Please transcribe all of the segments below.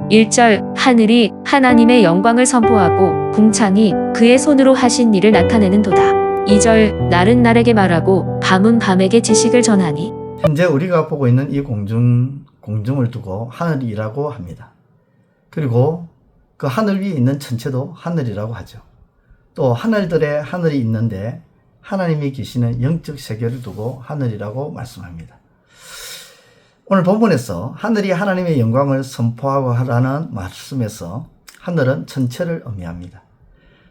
1절 하늘이 하나님의 영광을 선포하고 궁창이 그의 손으로 하신 일을 나타내는도다. 2절 날은 날에게 말하고 밤은 밤에게 지식을 전하니. 현재 우리가 보고 있는 이 공중을 두고 하늘이라고 합니다. 그리고 그 하늘 위에 있는 천체도 하늘이라고 하죠. 또 하늘들의 하늘이 있는데 하나님이 계시는 영적 세계를 두고 하늘이라고 말씀합니다. 오늘 본문에서 하늘이 하나님의 영광을 선포하고 하라는 말씀에서 하늘은 천체를 의미합니다.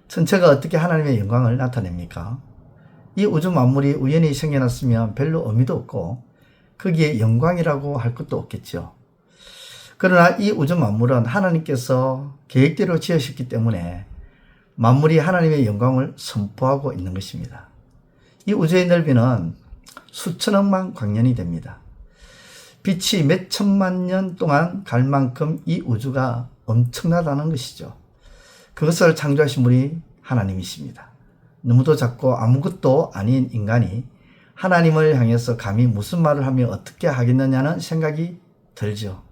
천체가 어떻게 하나님의 영광을 나타냅니까? 이 우주 만물이 우연히 생겨났으면 별로 의미도 없고 거기에 영광이라고 할 것도 없겠죠. 그러나 이 우주 만물은 하나님께서 계획대로 지으셨기 때문에 만물이 하나님의 영광을 선포하고 있는 것입니다. 이 우주의 넓이는 수천억만 광년이 됩니다. 빛이 몇 천만 년 동안 갈 만큼 이 우주가 엄청나다는 것이죠. 그것을 창조하신 분이 하나님이십니다. 너무도 작고 아무것도 아닌 인간이 하나님을 향해서 감히 무슨 말을 하며 어떻게 하겠느냐는 생각이 들죠.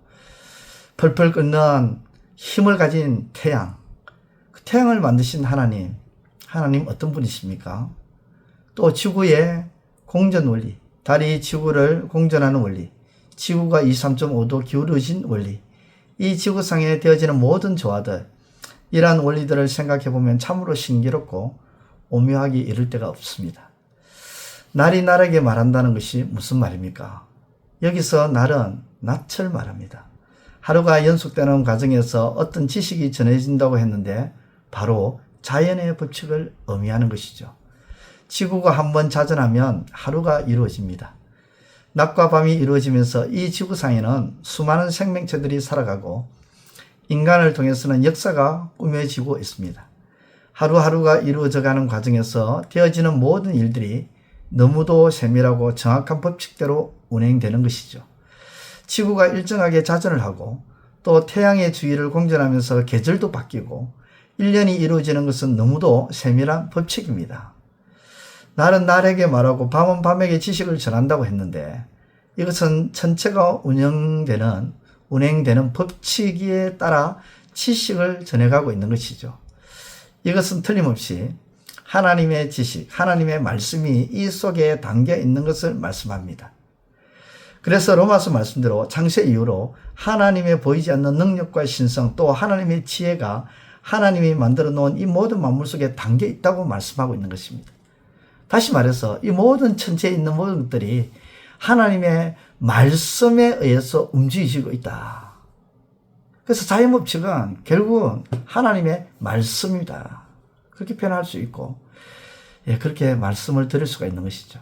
펄펄 끓는 힘을 가진 태양, 그 태양을 만드신 하나님 어떤 분이십니까? 또 지구의 공전 원리, 달이 지구를 공전하는 원리, 지구가 23.5도 기울어진 원리, 이 지구상에 되어지는 모든 조화들, 이러한 원리들을 생각해보면 참으로 신기롭고 오묘하기 이를 데가 없습니다. 날이 날에게 말한다는 것이 무슨 말입니까? 여기서 날은 낯을 말합니다. 하루가 연속되는 과정에서 어떤 지식이 전해진다고 했는데 바로 자연의 법칙을 의미하는 것이죠. 지구가 한번 자전하면 하루가 이루어집니다. 낮과 밤이 이루어지면서 이 지구상에는 수많은 생명체들이 살아가고 인간을 통해서는 역사가 꾸며지고 있습니다. 하루하루가 이루어져가는 과정에서 되어지는 모든 일들이 너무도 세밀하고 정확한 법칙대로 운행되는 것이죠. 지구가 일정하게 자전을 하고 또 태양의 주위를 공전하면서 계절도 바뀌고 1년이 이루어지는 것은 너무도 세밀한 법칙입니다. 날은 날에게 말하고 밤은 밤에게 지식을 전한다고 했는데 이것은 천체가 운행되는 법칙에 따라 지식을 전해가고 있는 것이죠. 이것은 틀림없이 하나님의 지식, 하나님의 말씀이 이 속에 담겨 있는 것을 말씀합니다. 그래서 로마서 말씀대로 창세 이후로 하나님의 보이지 않는 능력과 신성 또 하나님의 지혜가 하나님이 만들어 놓은 이 모든 만물 속에 담겨 있다고 말씀하고 있는 것입니다. 다시 말해서 이 모든 천체에 있는 모든 것들이 하나님의 말씀에 의해서 움직이고 있다. 그래서 자연법칙은 결국은 하나님의 말씀입니다. 그렇게 표현할 수 있고 그렇게 말씀을 드릴 수가 있는 것이죠.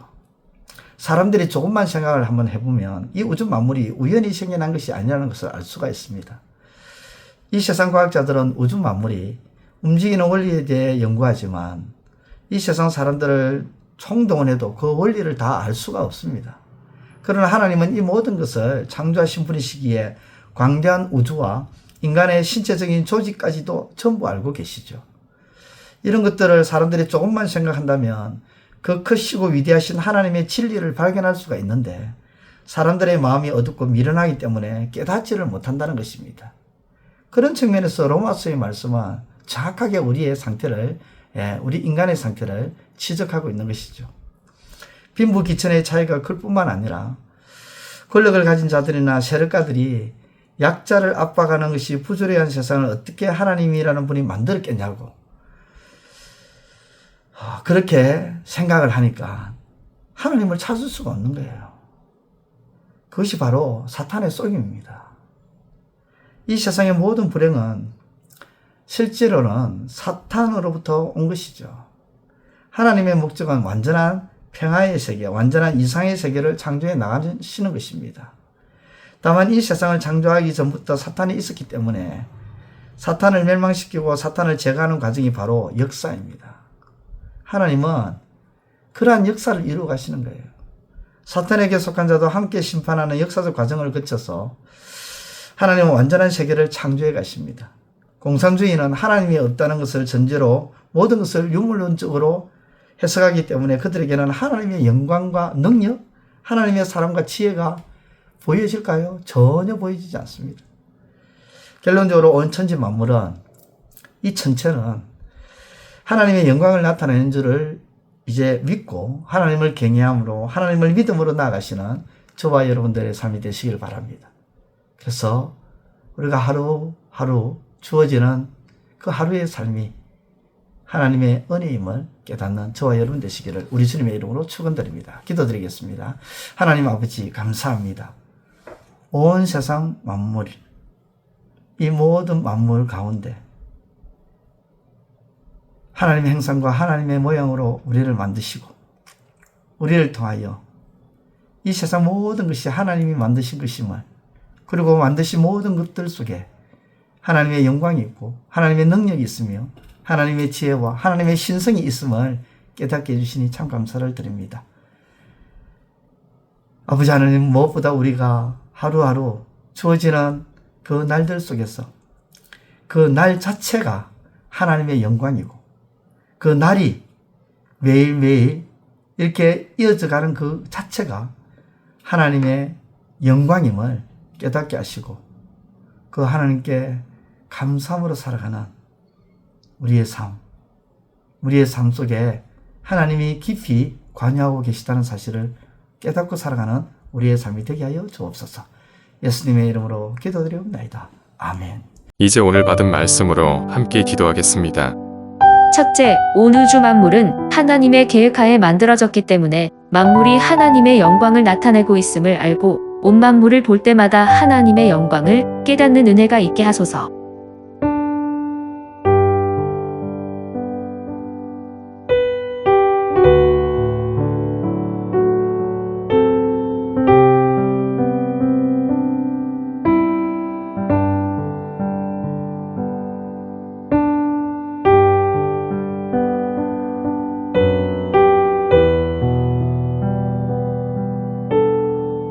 사람들이 조금만 생각을 한번 해보면 이 우주 만물이 우연히 생겨난 것이 아니라는 것을 알 수가 있습니다. 이 세상 과학자들은 우주 만물이 움직이는 원리에 대해 연구하지만 이 세상 사람들을 총동원해도 그 원리를 다 알 수가 없습니다. 그러나 하나님은 이 모든 것을 창조하신 분이시기에 광대한 우주와 인간의 신체적인 조직까지도 전부 알고 계시죠. 이런 것들을 사람들이 조금만 생각한다면 그 크시고 위대하신 하나님의 진리를 발견할 수가 있는데 사람들의 마음이 어둡고 미련하기 때문에 깨닫지를 못한다는 것입니다. 그런 측면에서 로마서의 말씀은 정확하게 우리의 상태를, 우리 인간의 상태를 지적하고 있는 것이죠. 빈부귀천의 차이가 클 뿐만 아니라 권력을 가진 자들이나 세력가들이 약자를 압박하는 것이 부조리한 세상을 어떻게 하나님이라는 분이 만들었겠냐고 그렇게 생각을 하니까 하나님을 찾을 수가 없는 거예요. 그것이 바로 사탄의 속임입니다. 이 세상의 모든 불행은 실제로는 사탄으로부터 온 것이죠. 하나님의 목적은 완전한 평화의 세계, 완전한 이상의 세계를 창조해 나가시는 것입니다. 다만 이 세상을 창조하기 전부터 사탄이 있었기 때문에 사탄을 멸망시키고 사탄을 제거하는 과정이 바로 역사입니다. 하나님은 그러한 역사를 이루어 가시는 거예요. 사탄에게 속한 자도 함께 심판하는 역사적 과정을 거쳐서 하나님은 완전한 세계를 창조해 가십니다. 공산주의는 하나님이 없다는 것을 전제로 모든 것을 유물론적으로 해석하기 때문에 그들에게는 하나님의 영광과 능력, 하나님의 사랑과 지혜가 보여질까요? 전혀 보여지지 않습니다. 결론적으로 온 천지 만물은, 이 천체는 하나님의 영광을 나타내는 줄을 이제 믿고 하나님을 경외함으로, 하나님을 믿음으로 나아가시는 저와 여러분들의 삶이 되시길 바랍니다. 그래서 우리가 하루하루 주어지는 그 하루의 삶이 하나님의 은혜임을 깨닫는 저와 여러분 되시기를 우리 주님의 이름으로 축원드립니다. 기도드리겠습니다. 하나님 아버지, 감사합니다. 온 세상 만물, 이 모든 만물 가운데 하나님의 형상과 하나님의 모양으로 우리를 만드시고 우리를 통하여 이 세상 모든 것이 하나님이 만드신 것임을, 그리고 만드신 모든 것들 속에 하나님의 영광이 있고 하나님의 능력이 있으며 하나님의 지혜와 하나님의 신성이 있음을 깨닫게 해주시니 참 감사를 드립니다. 아버지 하나님, 무엇보다 우리가 하루하루 주어지는 그 날들 속에서 그 날 자체가 하나님의 영광이고, 그 날이 매일매일 이렇게 이어져가는 그 자체가 하나님의 영광임을 깨닫게 하시고, 그 하나님께 감사함으로 살아가는 우리의 삶 속에 하나님이 깊이 관여하고 계시다는 사실을 깨닫고 살아가는 우리의 삶이 되게 하여 주옵소서. 예수님의 이름으로 기도드리옵나이다. 아멘. 이제 오늘 받은 말씀으로 함께 기도하겠습니다. 첫째, 온 우주 만물은 하나님의 계획하에 만들어졌기 때문에 만물이 하나님의 영광을 나타내고 있음을 알고 온 만물을 볼 때마다 하나님의 영광을 깨닫는 은혜가 있게 하소서.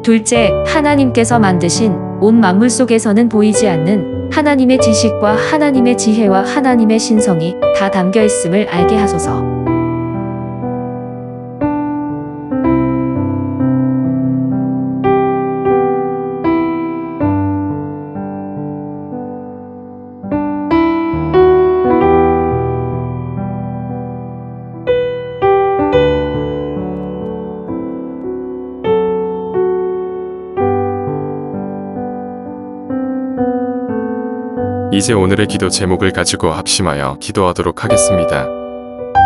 둘째, 하나님께서 만드신 온 만물 속에서는 보이지 않는 하나님의 지식과 하나님의 지혜와 하나님의 신성이 다 담겨 있음을 알게 하소서. 이제 오늘의 기도 제목을 가지고 합심하여 기도하도록 하겠습니다.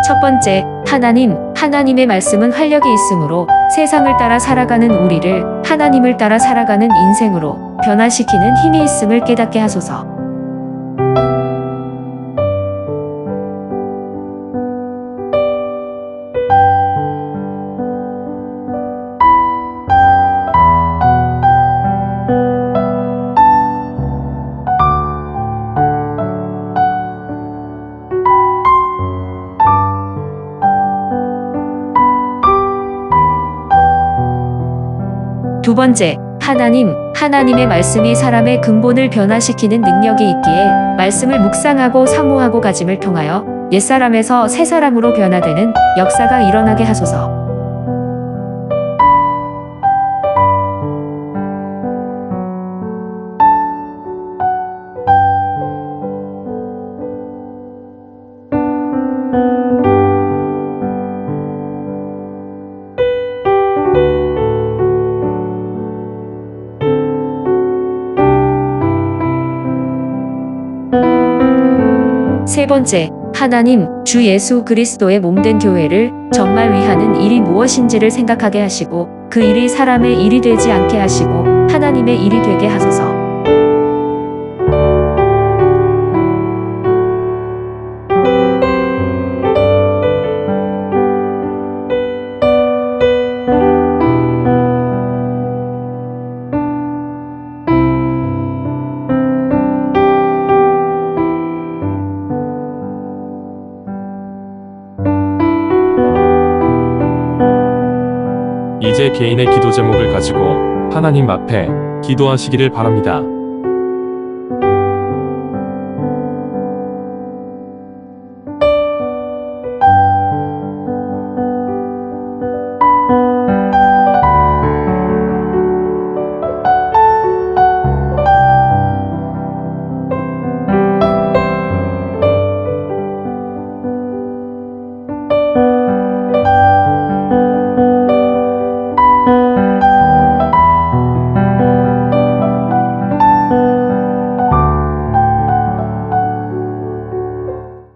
첫 번째, 하나님의 말씀은 활력이 있으므로 세상을 따라 살아가는 우리를 하나님을 따라 살아가는 인생으로 변화시키는 힘이 있음을 깨닫게 하소서. 두 번째, 하나님의 말씀이 사람의 근본을 변화시키는 능력이 있기에 말씀을 묵상하고 사모하고 가짐을 통하여 옛사람에서 새사람으로 변화되는 역사가 일어나게 하소서. 세 번째, 주 예수 그리스도의 몸된 교회를 정말 위하는 일이 무엇인지를 생각하게 하시고 그 일이 사람의 일이 되지 않게 하시고 하나님의 일이 되게 하소서. 이제 개인의 기도 제목을 가지고 하나님 앞에 기도하시기를 바랍니다.